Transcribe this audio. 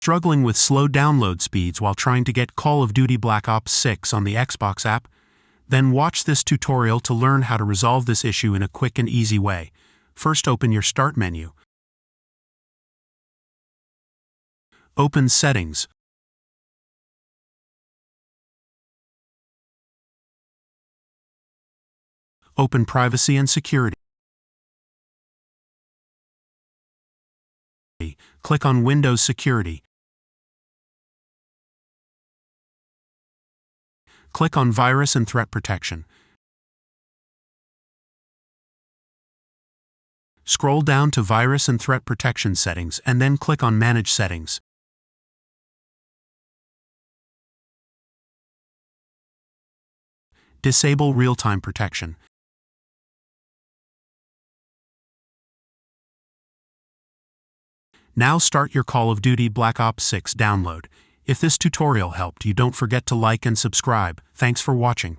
Struggling with slow download speeds while trying to get Call of Duty Black Ops 6 on the Xbox app? Then watch this tutorial to learn how to resolve this issue in a quick and easy way. First, open your Start menu. Open Settings. Open Privacy and Security. Click on Windows Security. Click on Virus and Threat Protection. Scroll down to Virus and Threat Protection Settings and then click on Manage Settings. Disable Real-Time Protection. Now start your Call of Duty Black Ops 6 download. If this tutorial helped you, don't forget to like and subscribe. Thanks for watching.